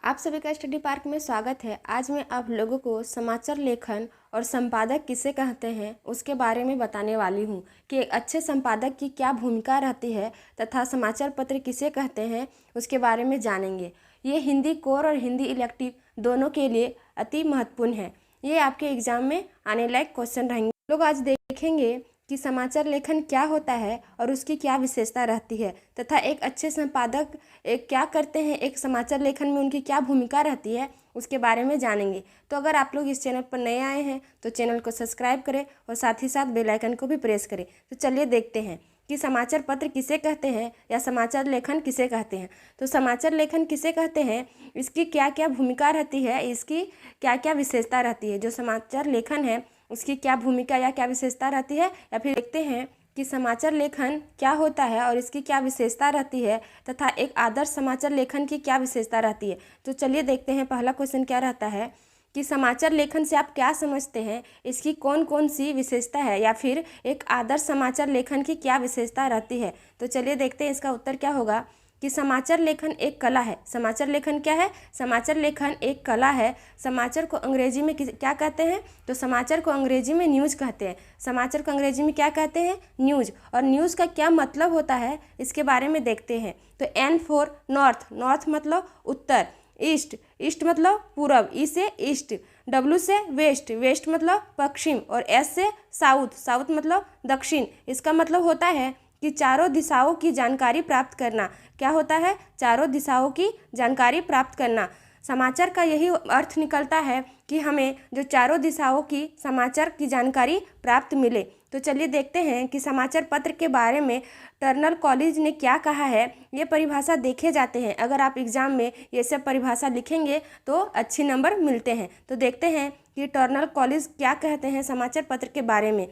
आप सभी का स्टडी पार्क में स्वागत है। आज मैं आप लोगों को समाचार लेखन और संपादक किसे कहते हैं उसके बारे में बताने वाली हूँ कि एक अच्छे संपादक की क्या भूमिका रहती है तथा समाचार पत्र किसे कहते हैं उसके बारे में जानेंगे। ये हिंदी कोर और हिंदी इलेक्टिव दोनों के लिए अति महत्वपूर्ण है। ये आपके एग्जाम में आने लायक क्वेश्चन रहेंगे। लोग आज देखेंगे कि समाचार लेखन क्या होता है और उसकी क्या विशेषता रहती है तथा एक अच्छे संपादक क्या करते हैं, एक समाचार लेखन में उनकी क्या भूमिका रहती है उसके बारे में जानेंगे। तो अगर आप लोग इस चैनल पर नए आए हैं तो चैनल को सब्सक्राइब करें और साथ ही साथ बेल आइकन को भी प्रेस करें। तो चलिए देखते हैं कि समाचार पत्र किसे कहते हैं या समाचार लेखन किसे कहते हैं। तो समाचार लेखन किसे कहते हैं, इसकी क्या क्या भूमिका रहती है, इसकी क्या क्या विशेषता रहती है। जो समाचार लेखन है उसकी क्या भूमिका या क्या विशेषता रहती है, या फिर देखते हैं कि समाचार लेखन क्या होता है और इसकी क्या विशेषता रहती है तथा एक आदर्श समाचार लेखन की क्या विशेषता रहती है। तो चलिए देखते हैं पहला क्वेश्चन क्या रहता है कि समाचार लेखन से आप क्या समझते हैं, इसकी कौन कौन सी विशेषता है, या फिर एक आदर्श समाचार लेखन की क्या विशेषता रहती है। तो चलिए देखते हैं इसका उत्तर क्या होगा कि समाचार लेखन एक कला है। समाचार लेखन क्या है? समाचार लेखन एक कला है। समाचार को अंग्रेजी में क्या कहते हैं? तो समाचार को अंग्रेजी में न्यूज़ कहते हैं। समाचार को अंग्रेजी में क्या कहते हैं? न्यूज़। और न्यूज़ का क्या मतलब होता है इसके बारे में देखते हैं। तो एन फॉर नॉर्थ, नॉर्थ मतलब उत्तर, ईस्ट, ईस्ट मतलब पूरब, ई से ईस्ट, डब्ल्यू से वेस्ट, वेस्ट मतलब पश्चिम, और एस से साउथ, साउथ मतलब दक्षिण। इसका मतलब होता है कि चारों दिशाओं की जानकारी प्राप्त करना। क्या होता है? चारों दिशाओं की जानकारी प्राप्त करना। समाचार का यही अर्थ निकलता है कि हमें जो चारों दिशाओं की समाचार की जानकारी प्राप्त मिले। तो चलिए देखते हैं कि समाचार पत्र के बारे में टर्नर कॉलेज ने क्या कहा है। ये परिभाषा देखे जाते हैं। अगर आप एग्जाम में ये सब परिभाषा लिखेंगे तो अच्छे नंबर मिलते हैं। तो देखते हैं कि टर्नर कॉलेज क्या कहते हैं समाचार पत्र के बारे में।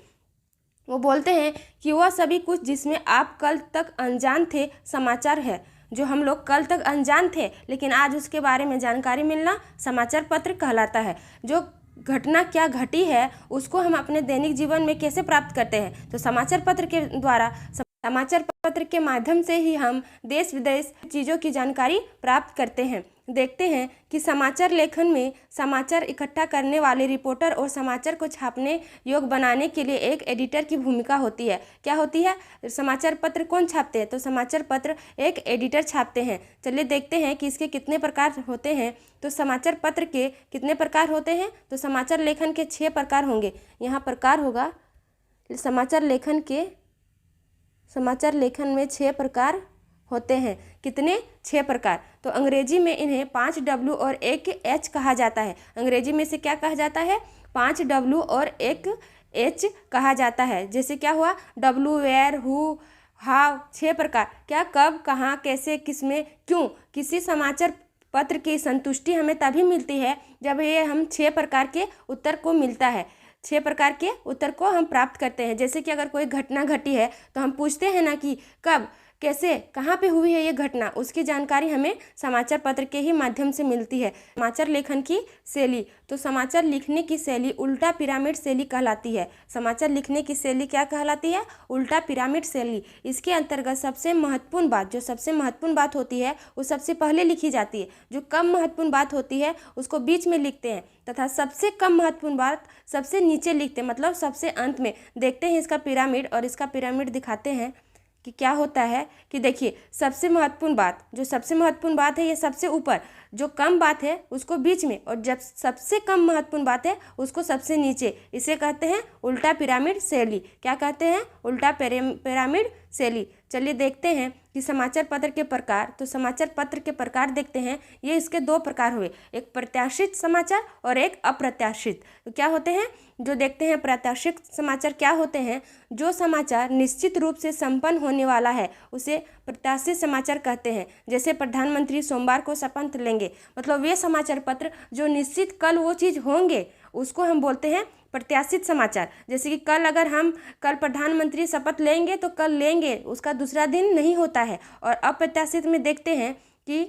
वो बोलते हैं कि वह सभी कुछ जिसमें आप कल तक अनजान थे समाचार है। जो हम लोग कल तक अनजान थे लेकिन आज उसके बारे में जानकारी मिलना समाचार पत्र कहलाता है। जो घटना क्या घटी है उसको हम अपने दैनिक जीवन में कैसे प्राप्त करते हैं, तो समाचार पत्र के द्वारा, समाचार पत्र के माध्यम से ही हम देश विदेश चीज़ों की जानकारी प्राप्त करते हैं। देखते हैं कि समाचार लेखन में समाचार इकट्ठा करने वाले रिपोर्टर और समाचार को छापने योग्य बनाने के लिए एक एडिटर की भूमिका होती है। क्या होती है? समाचार पत्र कौन छापते हैं? तो समाचार पत्र एक एडिटर छापते हैं। चलिए देखते हैं कि इसके कितने प्रकार होते हैं। तो समाचार पत्र के कितने प्रकार होते हैं? तो समाचार लेखन के 6 प्रकार होंगे। यहाँ प्रकार होगा समाचार लेखन के, समाचार लेखन में 6 प्रकार होते हैं। कितने? 6 प्रकार। तो अंग्रेजी में इन्हें 5 W और 1 H कहा जाता है। अंग्रेजी में से क्या कहा जाता है? 5 W और 1 H कहा जाता है। जैसे क्या हुआ? W, where, who, how. 6 प्रकार। क्या, कब, कहाँ, कैसे, किसमें, क्यों। किसी समाचार पत्र की संतुष्टि हमें तभी मिलती है जब ये हम 6 प्रकार के उत्तर को मिलता है। 6 प्रकार के उत्तर को हम प्राप्त करते हैं। जैसे कि अगर कोई घटना घटी है तो हम पूछते हैं ना कि कब, कैसे, कहाँ पे हुई है ये घटना, उसकी जानकारी हमें समाचार पत्र के ही माध्यम से मिलती है। समाचार लेखन की शैली, तो समाचार लिखने की शैली उल्टा पिरामिड शैली कहलाती है। समाचार लिखने की शैली क्या कहलाती है? उल्टा पिरामिड शैली। इसके अंतर्गत सबसे महत्वपूर्ण बात, जो सबसे महत्वपूर्ण बात होती है वो सबसे पहले लिखी जाती है। जो कम महत्वपूर्ण बात होती है उसको बीच में लिखते हैं तथा सबसे कम महत्वपूर्ण बात सबसे नीचे लिखते हैं, मतलब सबसे अंत में। देखते हैं इसका पिरामिड, और इसका पिरामिड दिखाते हैं कि क्या होता है। कि देखिए सबसे महत्वपूर्ण बात, जो सबसे महत्वपूर्ण बात है ये सबसे ऊपर, जो कम बात है उसको बीच में, और जब सबसे कम महत्वपूर्ण बात है उसको सबसे नीचे। इसे कहते हैं उल्टा पिरामिड शैली। क्या कहते हैं? उल्टा पिरामिड शैली। चलिए देखते हैं कि समाचार पत्र के प्रकार। तो समाचार पत्र के प्रकार देखते हैं। ये इसके 2 प्रकार हुए, एक प्रत्याशित समाचार और एक अप्रत्याशित। तो क्या होते हैं? जो देखते हैं प्रत्याशित समाचार क्या होते हैं? जो समाचार निश्चित रूप से संपन्न होने वाला है उसे प्रत्याशित समाचार कहते हैं। जैसे प्रधानमंत्री सोमवार को शपथ लेंगे, मतलब वे समाचार पत्र जो निश्चित कल वो चीज़ होंगे उसको हम बोलते हैं प्रत्याशित समाचार। जैसे कि कल प्रधानमंत्री शपथ लेंगे तो कल लेंगे, उसका दूसरा दिन नहीं होता है। और अप्रत्याशित में देखते हैं कि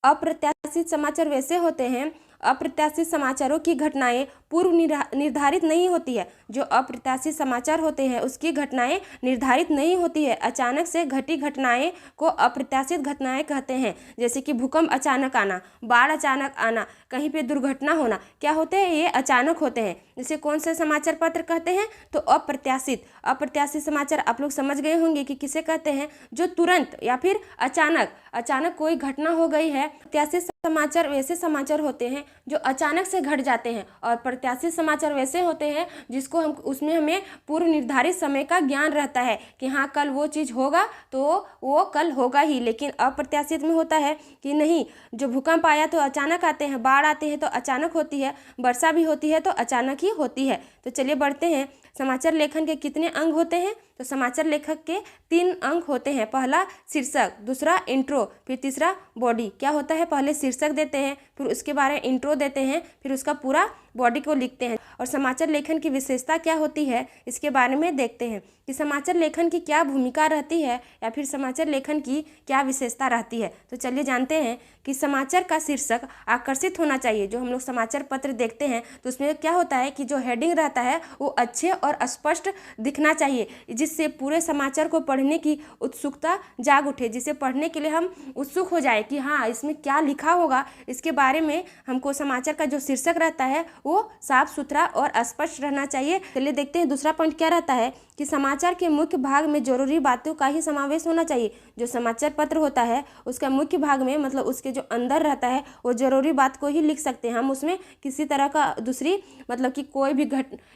अप्रत्याशित समाचार वैसे होते हैं, अप्रत्याशित समाचारों की घटनाएं पूर्व निर्धारित नहीं होती है। जो अप्रत्याशित समाचार होते हैं उसकी घटनाएं निर्धारित नहीं होती है। अचानक से घटी घटनाएं को अप्रत्याशित घटनाएं कहते हैं। जैसे कि भूकंप अचानक आना, बाढ़ अचानक आना, कहीं पे दुर्घटना होना, क्या होते हैं, ये अचानक होते हैं। जैसे कौन से समाचार पत्र कहते हैं, तो अप्रत्याशित। अप्रत्याशित समाचार आप लोग समझ गए होंगे कि किसे कहते हैं, जो तुरंत या फिर अचानक कोई घटना हो गई है। प्रत्याशित समाचार वैसे समाचार होते हैं जो अचानक से घट जाते हैं, और प्रत्याशित समाचार वैसे होते हैं जिसको हम उसमें हमें पूर्व निर्धारित समय का ज्ञान रहता है कि हाँ कल वो चीज़ होगा तो वो कल होगा ही। लेकिन अप्रत्याशित में होता है कि नहीं, जो भूकंप आया तो अचानक आते हैं, बाढ़ आते हैं तो अचानक होती है, वर्षा भी होती है तो अचानक ही होती है। तो चलिए बढ़ते हैं। समाचार लेखन के कितने अंग होते हैं, तो समाचार लेखक के 3 अंग होते हैं। पहला शीर्षक, दूसरा इंट्रो, फिर तीसरा बॉडी। क्या होता है, पहले शीर्षक देते हैं, फिर उसके बारे में इंट्रो देते हैं, फिर उसका पूरा बॉडी को लिखते हैं। और समाचार लेखन की विशेषता क्या होती है इसके बारे में देखते हैं कि समाचार लेखन की क्या भूमिका रहती है या फिर समाचार लेखन की क्या विशेषता रहती है। तो चलिए जानते हैं कि समाचार का शीर्षक आकर्षित होना चाहिए। जो हम लोग समाचार पत्र देखते हैं तो उसमें क्या होता है कि जो हेडिंग रहता है वो अच्छे और स्पष्ट दिखना चाहिए, जिससे पूरे समाचार को पढ़ने की उत्सुकता जाग उठे, जिसे पढ़ने के लिए हम उत्सुक हो जाए कि हाँ इसमें क्या लिखा होगा। इसके बारे में हमको समाचार का जो शीर्षक रहता है वो साफ सुथरा और स्पष्ट रहना चाहिए। चलिए देखते हैं दूसरा पॉइंट क्या रहता है कि समाचार के मुख्य भाग में जरूरी बातों का ही समावेश होना चाहिए। जो समाचार पत्र होता है उसका मुख्य भाग में, मतलब उसके जो अंदर रहता है, वो जरूरी बात को ही लिख सकते हैं। हम उसमें किसी तरह का दूसरी, मतलब कि कोई भी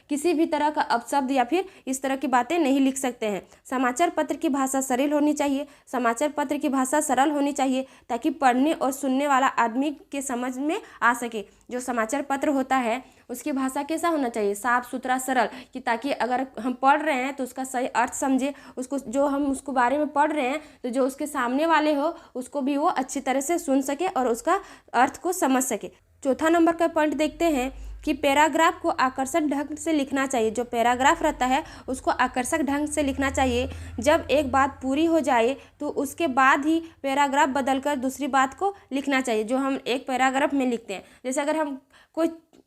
किसी भी तरह का अपशब्द या फिर इस तरह की बातें नहीं लिख सकते हैं। समाचार पत्र की भाषा सरल होनी चाहिए। समाचार पत्र की भाषा सरल होनी चाहिए ताकि पढ़ने और सुनने वाला आदमी के समझ में आ सके। जो समाचार पत्र होता है उसकी भाषा कैसा होना चाहिए, साफ सुथरा सरल, कि ताकि अगर हम पढ़ रहे हैं तो उसका सही अर्थ समझे, उसको जो हम उसको बारे में पढ़ रहे हैं तो जो उसके सामने वाले हो उसको भी वो अच्छी तरह से सुन सके और उसका अर्थ को समझ सके। चौथा नंबर का पॉइंट देखते हैं कि पैराग्राफ को आकर्षक ढंग से लिखना चाहिए। जो पैराग्राफ रहता है उसको आकर्षक ढंग से लिखना चाहिए। जब एक बात पूरी हो जाए तो उसके बाद ही पैराग्राफ बदलकर दूसरी बात को लिखना चाहिए। जो हम एक पैराग्राफ में लिखते हैं,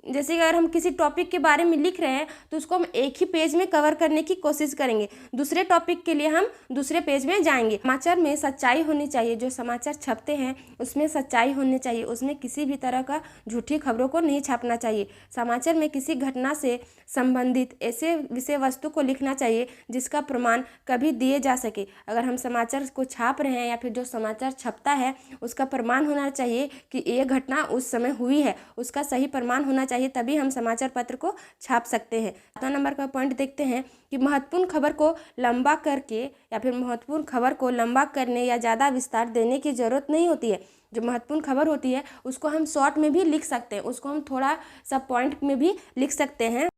जैसे अगर हम किसी टॉपिक के बारे में लिख रहे हैं तो उसको हम एक ही पेज में कवर करने की कोशिश करेंगे, दूसरे टॉपिक के लिए हम दूसरे पेज में जाएंगे। समाचार में सच्चाई होनी चाहिए। जो समाचार छपते हैं उसमें सच्चाई होनी चाहिए, उसमें किसी भी तरह का झूठी खबरों को नहीं छापना चाहिए। समाचार में किसी घटना से संबंधित ऐसे विषय वस्तु को लिखना चाहिए जिसका प्रमाण कभी दिए जा सके। अगर हम समाचार को छाप रहे हैं या फिर जो समाचार छपता है उसका प्रमाण होना चाहिए कि ये घटना उस समय हुई है, उसका सही प्रमाण होना चाहिए, तभी हम समाचार पत्र को छाप सकते हैं। 7वां नंबर का पॉइंट देखते हैं कि महत्वपूर्ण खबर को लंबा करके या फिर महत्वपूर्ण खबर को लंबा करने या ज़्यादा विस्तार देने की जरूरत नहीं होती है। जो महत्वपूर्ण खबर होती है उसको हम शॉर्ट में भी लिख सकते हैं, उसको हम थोड़ा सा पॉइंट में भी लिख सकते हैं।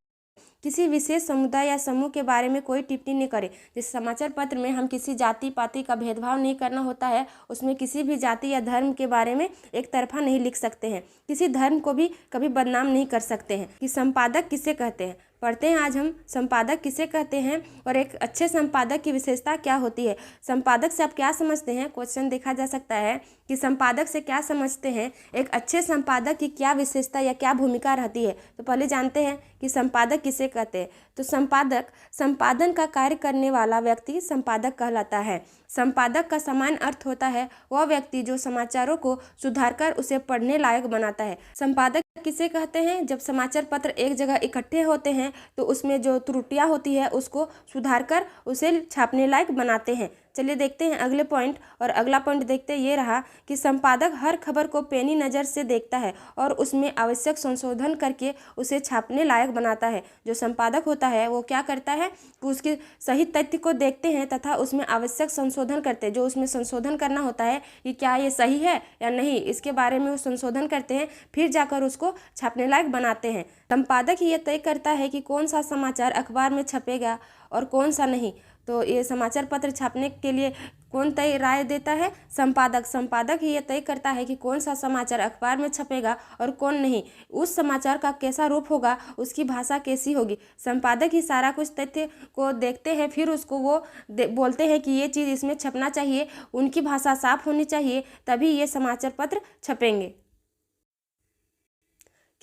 किसी विशेष समुदाय या समूह के बारे में कोई टिप्पणी नहीं करें। जिस समाचार पत्र में हम किसी जाति पाति का भेदभाव नहीं करना होता है, उसमें किसी भी जाति या धर्म के बारे में एक तरफा नहीं लिख सकते हैं। किसी धर्म को भी कभी बदनाम नहीं कर सकते हैं। कि संपादक किसे कहते हैं, पढ़ते हैं आज हम संपादक किसे कहते हैं और एक अच्छे संपादक की विशेषता क्या होती है। संपादक से आप क्या समझते हैं, क्वेश्चन देखा जा सकता है कि संपादक से क्या समझते हैं, एक अच्छे संपादक की क्या विशेषता या क्या भूमिका रहती है। तो पहले जानते हैं कि संपादक किसे कहते हैं। तो संपादक संपादन का कार्य करने वाला व्यक्ति संपादक कहलाता है। संपादक का सामान्य अर्थ होता है वह व्यक्ति जो समाचारों को सुधारकर उसे पढ़ने लायक बनाता है। संपादक किसे कहते हैं, जब समाचार पत्र एक जगह इकट्ठे होते हैं तो उसमें जो त्रुटियां होती है उसको सुधारकर उसे छापने लायक बनाते हैं। चलिए देखते हैं अगले पॉइंट, और अगला पॉइंट देखते ये रहा कि संपादक हर खबर को पैनी नज़र से देखता है और उसमें आवश्यक संशोधन करके उसे छापने लायक बनाता है। जो संपादक होता है वो क्या करता है कि उसके सही तथ्य को देखते हैं तथा उसमें आवश्यक संशोधन करते हैं। जो उसमें संशोधन करना होता है कि क्या ये सही है या नहीं, इसके बारे में वो संशोधन करते हैं, फिर जाकर उसको छापने लायक बनाते हैं। संपादक ही ये तय करता है कि कौन सा समाचार अखबार में छपेगा और कौन सा नहीं। तो ये समाचार पत्र छापने के लिए कौन तय राय देता है, संपादक। संपादक ही ये तय करता है कि कौन सा समाचार अखबार में छपेगा और कौन नहीं, उस समाचार का कैसा रूप होगा, उसकी भाषा कैसी होगी। संपादक ही सारा कुछ तथ्य को देखते हैं, फिर उसको वो बोलते हैं कि ये चीज़ इसमें छपना चाहिए, उनकी भाषा साफ होनी चाहिए, तभी ये समाचार पत्र छपेंगे।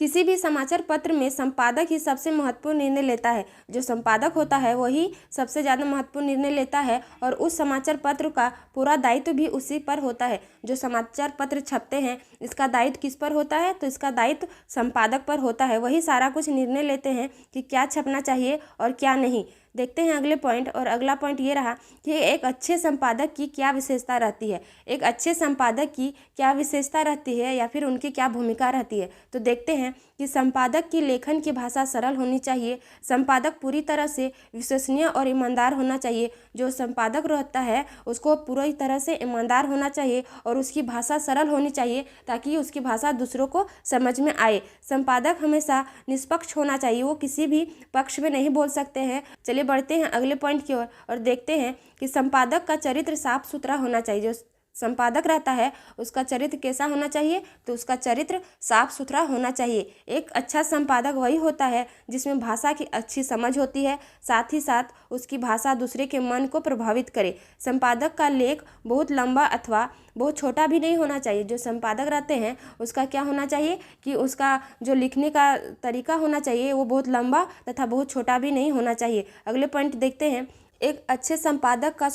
किसी भी समाचार पत्र में संपादक ही सबसे महत्वपूर्ण निर्णय लेता है। जो संपादक होता है वही सबसे ज़्यादा महत्वपूर्ण निर्णय लेता है और उस समाचार पत्र का पूरा दायित्व भी उसी पर होता है। जो समाचार पत्र छपते हैं इसका दायित्व किस पर होता है, तो इसका दायित्व संपादक पर होता है। वही सारा कुछ निर्णय लेते हैं कि क्या छपना चाहिए और क्या नहीं। देखते हैं अगले पॉइंट। और अगला पॉइंट ये रहा कि एक अच्छे संपादक की क्या विशेषता रहती है। एक अच्छे संपादक की क्या विशेषता रहती है या फिर उनकी क्या भूमिका रहती है। तो देखते हैं कि संपादक की लेखन की भाषा सरल होनी चाहिए। संपादक पूरी तरह से विश्वसनीय और ईमानदार होना चाहिए। जो संपादक रहता है उसको पूरी तरह से ईमानदार होना चाहिए और उसकी भाषा सरल होनी चाहिए ताकि उसकी भाषा दूसरों को समझ में आए। संपादक हमेशा निष्पक्ष होना चाहिए, वो किसी भी पक्ष में नहीं बोल सकते हैं। चलिए बढ़ते हैं अगले पॉइंट की ओर और देखते हैं कि संपादक का चरित्र साफ सुथरा होना चाहिए। जो संपादक रहता है उसका चरित्र कैसा होना चाहिए, तो उसका चरित्र साफ सुथरा होना चाहिए। एक अच्छा संपादक वही होता है जिसमें भाषा की अच्छी समझ होती है, साथ ही साथ उसकी भाषा दूसरे के मन को प्रभावित करे। संपादक का लेख बहुत लंबा अथवा बहुत छोटा भी नहीं होना चाहिए। जो संपादक रहते हैं उसका क्या होना चाहिए कि उसका जो लिखने का तरीका होना चाहिए वो बहुत लंबा तथा बहुत छोटा भी नहीं होना चाहिए। अगले पॉइंट देखते हैं। एक अच्छे संपादक का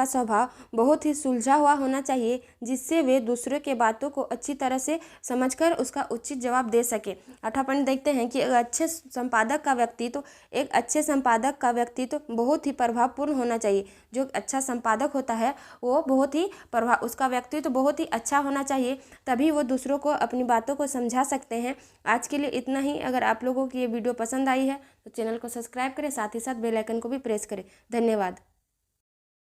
स्वभाव बहुत ही सुलझा हुआ होना चाहिए, जिससे वे दूसरों के बातों को अच्छी तरह से समझकर उसका उचित जवाब दे सके। 8वां पॉइंट देखते हैं कि एक अच्छे संपादक का व्यक्तित्व बहुत ही प्रभावपूर्ण होना चाहिए। जो अच्छा संपादक होता है वो उसका व्यक्तित्व बहुत ही अच्छा होना चाहिए, तभी वो दूसरों को अपनी बातों को समझा सकते हैं। आज के लिए इतना ही। अगर आप लोगों की ये वीडियो पसंद आई है तो चैनल को सब्सक्राइब करें, साथ ही साथ बेल आइकन को भी प्रेस करें। धन्यवाद।